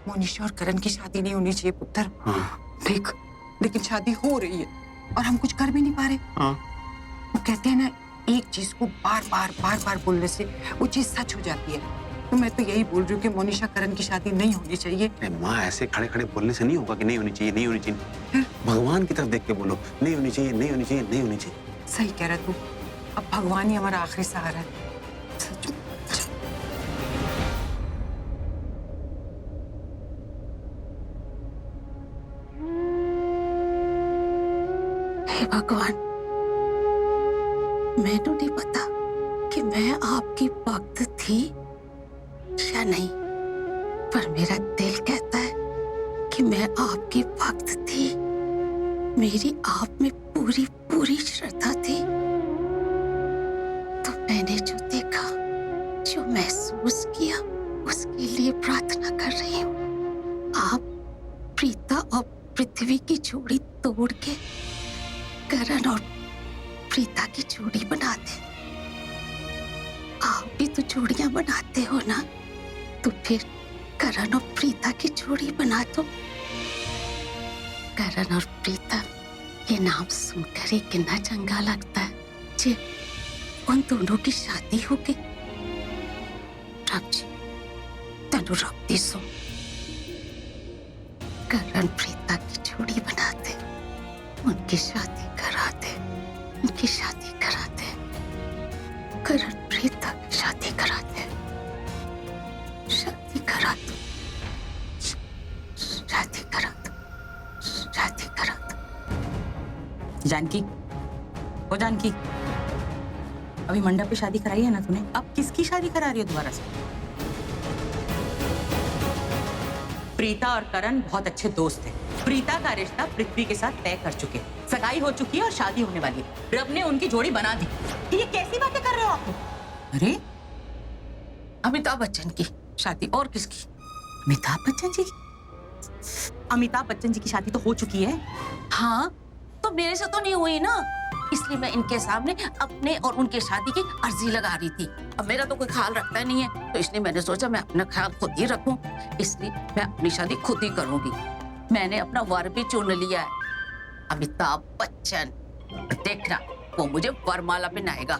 मोनिशा और करण की शादी नहीं होनी चाहिए पुत्र। हाँ। देख, लेकिन शादी हो रही है और हम कुछ कर भी नहीं पा रहे। हाँ। वो कहते हैं ना, एक चीज को बार बार बोलने से वो चीज सच हो जाती है। तो मैं तो यही बोल रही हूँ कि मोनिशा करण की शादी नहीं होनी चाहिए। माँ, ऐसे खड़े खड़े बोलने से नहीं होगा कि नहीं होनी चाहिए, नहीं होनी चाहिए। भगवान की तरफ देख के बोलो, नहीं होनी चाहिए, नहीं होनी चाहिए, नहीं होनी चाहिए। सही कह रहा तू। अब भगवान ही हमारा आखिरी सहारा है। सच में। हे भगवान, मैंने नहीं पता कि मैं आपकी भक्त थी या नहीं, पर मेरा दिल कहता है कि मैं आपकी भक्त थी। मेरी आप में पूरी श्रद्धा थी। तो मैंने जो देखा, जो महसूस किया, उसके लिए प्रार्थना कर रही हूँ। आप प्रीता और पृथ्वी की जोड़ी तोड़ के करण और प्रीता की जोड़ी बना दे। आप भी तो जोड़ियां बनाते हो ना, तो फिर करण और प्रीता की जोड़ी बना दो। करण और प्रीता, ये नाम सुनकर ही कितना चंगा लगता है। जे उन दोनों की शादी हो गई। रब जी, तनु रब्दी सो करण प्रीता की जोड़ी बना दे, उनकी शादी करा दे, उनकी शादी करा दे, करण प्रीता की शादी करा दे, शादी करा दो, शादी करा दो, शादी करा दो। जानकी, ओ जानकी, अभी मंडप पे शादी कराई है ना तूने? अब किसकी शादी करा रही हो दोबारा से? प्रीता और करण बहुत अच्छे दोस्त हैं। प्रीता का रिश्ता पृथ्वी के साथ तय कर चुके, सगाई हो चुकी है और शादी होने वाली है। रब ने उनकी जोड़ी बना दी। ये कैसी बातें कर रहे हो आप? अरे, अमिताभ बच्चन की शादी, और किसकी? अमिताभ बच्चन जी? अमिताभ बच्चन जी की शादी तो हो चुकी है। हाँ, तो मेरे से तो नहीं हुई ना, इसलिए मैं इनके सामने अपने और उनके शादी की अर्जी लगा रही थी। अब मेरा तो कोई ख्याल रखता नहीं है, तो इसलिए मैंने सोचा मैं अपना ख्याल खुद ही रखूं, इसलिए मैं अपनी शादी खुद ही करूंगी। मैंने अपना वर भी चुन लिया है, अमिताभ बच्चन। देखना, वो मुझे वरमाला पहनाएगा।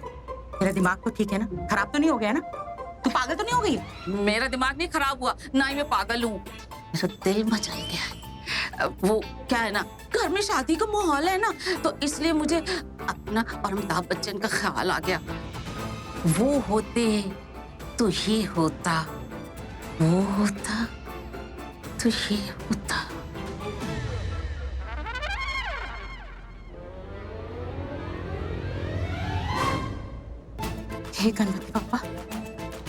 तेरा दिमाग तो ठीक है ना? खराब तो नहीं हो गया ना? तू पागल तो नहीं हो गई? मेरा दिमाग नहीं खराब हुआ, ना ही मैं पागल हूँ। मेरा दिल मचल गया है। वो क्या है ना, घर में शादी का माहौल है ना, तो इसलिए मुझे अपना और अमिताभ बच्चन का ख्याल आ गया। वो होते तो ये होता, वो होता तो ये होता। हे गणपति बप्पा,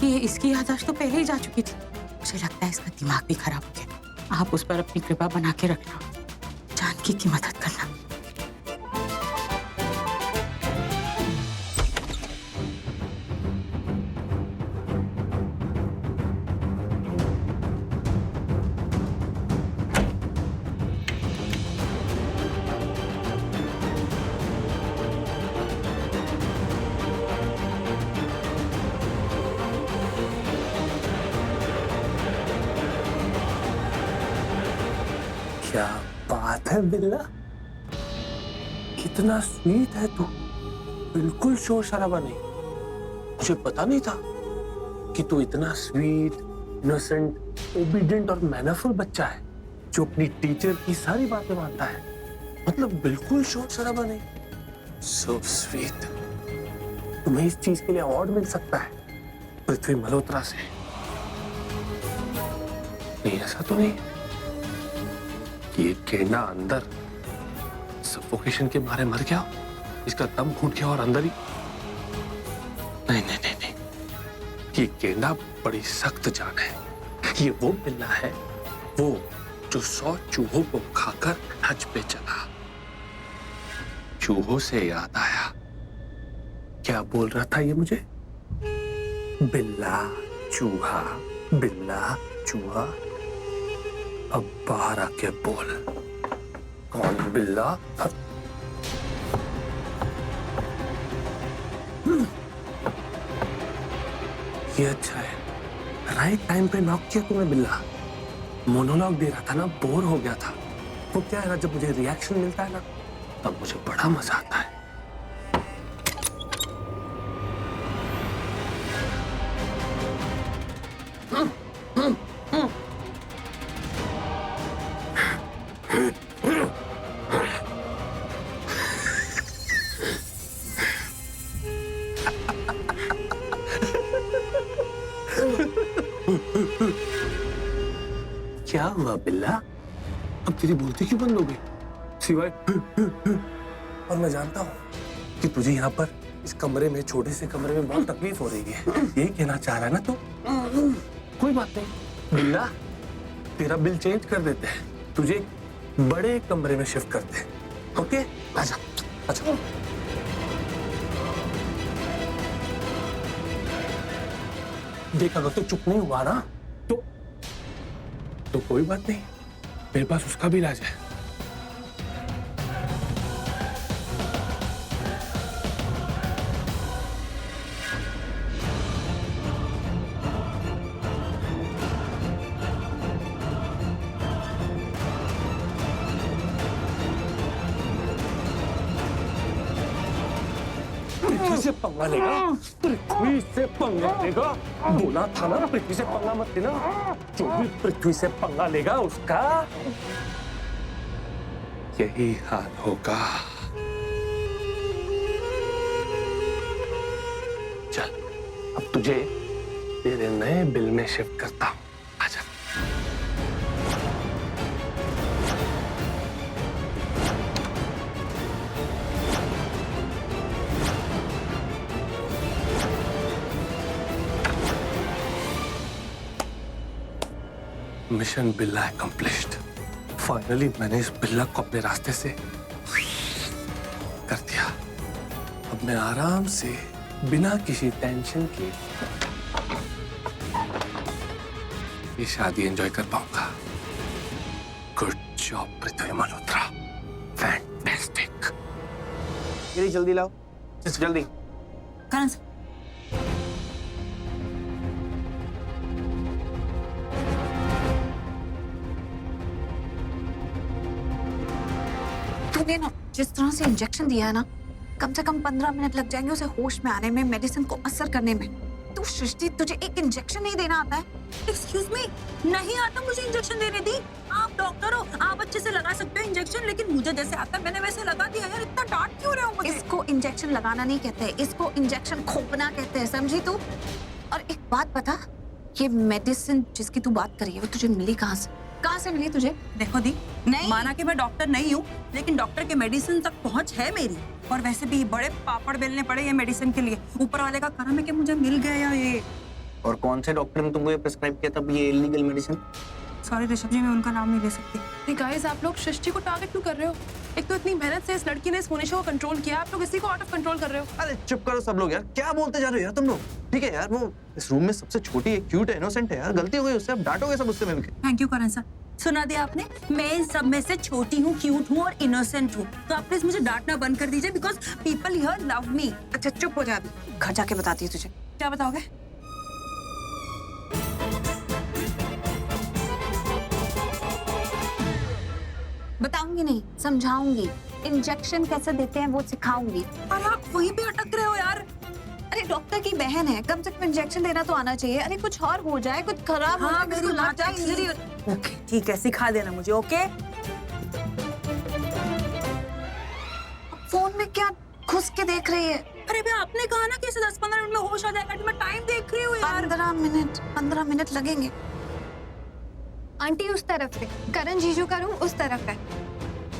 ये इसकी याददाश्त तो पहले ही जा चुकी थी। मुझे लगता है इसका दिमाग भी खराब हो गया। आप उस पर अपनी कृपा बना के रखना, जानकी की मदद करना। क्या बात है बिल्ला, कितना स्वीट है तू, बिल्कुल शोर शराबा नहीं। मुझे पता नहीं था कि तू इतना स्वीट, इनोसेंट, ओबीडिएंट और मैनरफुल बच्चा है, जो अपनी टीचर की सारी बातें मानता है। मतलब बिल्कुल शोर शराबा नहीं। So sweet. तुम्हें इस चीज के लिए अवार्ड मिल सकता है पृथ्वी मल्होत्रा से। नहीं, ऐसा तो नहीं ये गेंडा अंदर सफोकेशन के मारे मर गया, इसका दम घुट गया और अंदर ही। नहीं नहीं नहीं नहीं, ये गेंडा बड़ी सख्त जान है। ये वो बिल्ला है, वो जो 100 चूहों को खाकर हज पे चला। चूहों से याद आया, क्या बोल रहा था ये मुझे? बिल्ला चूहा, बिल्ला चूहा। अब बाहर आके बोल, कौन बिल्ला? ये अच्छा है, राइट टाइम पे नॉक किया तूने बिल्ला। मोनोलॉग दे रहा था ना, बोर हो गया था। वो क्या है ना, जब मुझे रिएक्शन मिलता है ना, तब मुझे बड़ा मजा आता है। क्या हुआ बिल्ला? अब तेरी बोलती क्यों बंद हो गई? सिवाय और मैं जानता हूँ कि तुझे यहाँ पर इस कमरे में, छोटे से कमरे में बहुत तकलीफ हो रही है। यही कहना चाह रहा है ना तू? कोई बात नहीं बिल्ला, तेरा बिल चेंज कर देते हैं, तुझे एक बड़े कमरे में शिफ्ट करते हैं। ओके, आजा आजा। देख, अगर तो चुप नहीं हुआ ना तो कोई बात नहीं, मेरे पास उसका भी इलाज है। पृथ्वी से पंगा लेगा, पृथ्वी से पंगा लेगा। बोला था ना पृथ्वी से पंगा मत लेना। जो भी पृथ्वी से पंगा लेगा उसका यही हाल होगा। चल, अब तुझे तेरे नए बिल में शिफ्ट करता हूं। आजा। मिशन बिल्ला अकम्प्लिश्ड। फाइनली मैंने इस बिल्ला को अपने रास्ते से कर दिया। अब मैं आराम से बिना किसी टेंशन के ये शादी एंजॉय कर पाऊंगा। गुड जॉब पृथ्वी मल्होत्रा, फैंटास्टिक। जल्दी लाओ, जल्दी। करण सर, तूने ना जिस तरह से इंजेक्शन दिया है ना, कम से कम 15 मिनट लग जाएंगे उसे होश में आने में, मेडिसिन को असर करने में। तू सृष्टि, तुझे एक इंजेक्शन नहीं देना आता है? एक्सक्यूज मी, नहीं आता मुझे इंजेक्शन देने दी। आप डॉक्टर हो, आप अच्छे से लगा सकते हो इंजेक्शन, लेकिन मुझे जैसे आता है मैंने वैसे लगा दिया। यार इतना डांट क्यों रहे हो मुझे? इसको इंजेक्शन लगाना नहीं कहते, इसको इंजेक्शन खोपना कहते हैं, समझी तू? और एक बात बता, ये मेडिसिन जिसकी तू बात करी है वो तुझे मिली कहाँ से? कहाँ से मिली तुझे? देखो दी, नहीं। माना कि मैं डॉक्टर नहीं हूँ, लेकिन डॉक्टर के मेडिसिन तक पहुँच है मेरी। और वैसे भी बड़े पापड़ बेलने पड़े ये मेडिसिन के लिए। ऊपर वाले का करम है कि मुझे मिल गया ये। और कौन से डॉक्टर ने तुमको ये प्रिस्क्राइब किया था ये इलीगल मेडिसिन? सॉरी ऋषभ जी, मैं उनका नाम नहीं ले सकती। hey guys, आप लोग सृष्टि को टारगेट क्यों कर रहे हो? एक तो इतनी मेहनत से इस लड़की ने इस मोनिशा को कंट्रोल किया, आप लोग इसी को आउट ऑफ कंट्रोल कर रहे हो। अरे चुप करो सब लोग यार, क्या बोलते जा रहे हो यार तुम लोग? ठीक है यार, वो इस रूम में सबसे छोटी है, क्यूट है, इनोसेंट है यार, गलती हो गई उससे, अब डांटोगे सब उससे मिलके। Thank you Karan sir. सुना दिया आपने, मैं इन सब में से छोटी हूँ, क्यूट हूँ और इनोसेंट हूँ, तो आप प्लीज मुझे डांटना बंद कर दीजिए, because people here love me. अच्छा चुप हो जा, अभी घर जाके बताती हूँ तुझे। क्या बताओगे? बताऊंगी नहीं, समझाऊंगी। इंजेक्शन कैसे देते हैं वो सिखाऊंगी। अरे आप वहीं पे अटक रहे हो यार। अरे डॉक्टर की बहन है, कम से कम इंजेक्शन देना तो आना चाहिए। अरे कुछ और हो जाए, कुछ खराब हो हाँ, जाए, मेरी लग बात जाए, ठीक। इंजरी। ओके ठीक है, सिखा देना मुझे। ओके फोन में क्या घुस के देख रही है? अरे भैया, आपने कहा ना कि इसे 10-15 मिनट में होश आ जाएगा, तो मैं टाइम देख रही हूँ यार। 15 मिनट लगेंगे। आंटी उस तरफ है, करण जीजू का रूम उस तरफ है।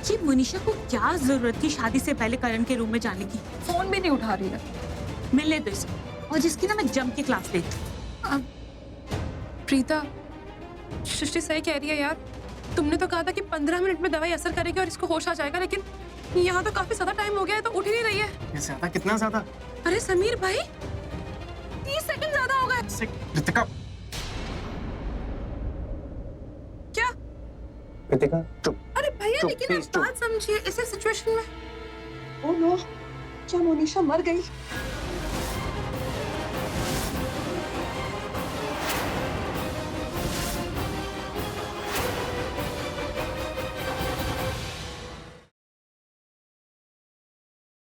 ये मनीषा को क्या जरूरत थी शादी से पहले करण के रूम में जाने की? फोन भी नहीं उठा रही है। मिलने दो इसे, और जिसकी ना मैं जम के क्लास लेती हूँ। प्रीता, सृष्टि सही कह रही है यार। तुमने तो कहा था कि 15 मिनट में दवाई असर करेगी और इसको होश आ जाएगा, लेकिन यहाँ तो काफी ज्यादा टाइम हो गया है, तो उठ ही नहीं रही है। ज्यादा? कितना ज्यादा? अरे समीर भाई, 30 सेकंड ज्यादा हो गए। कृतिका, क्या? कृतिका चुप। अरे भैया, चुप, लेकिन please, आप बात समझिए, इस सिचुएशन में। ओह नो, क्या मोनिशा मर गई?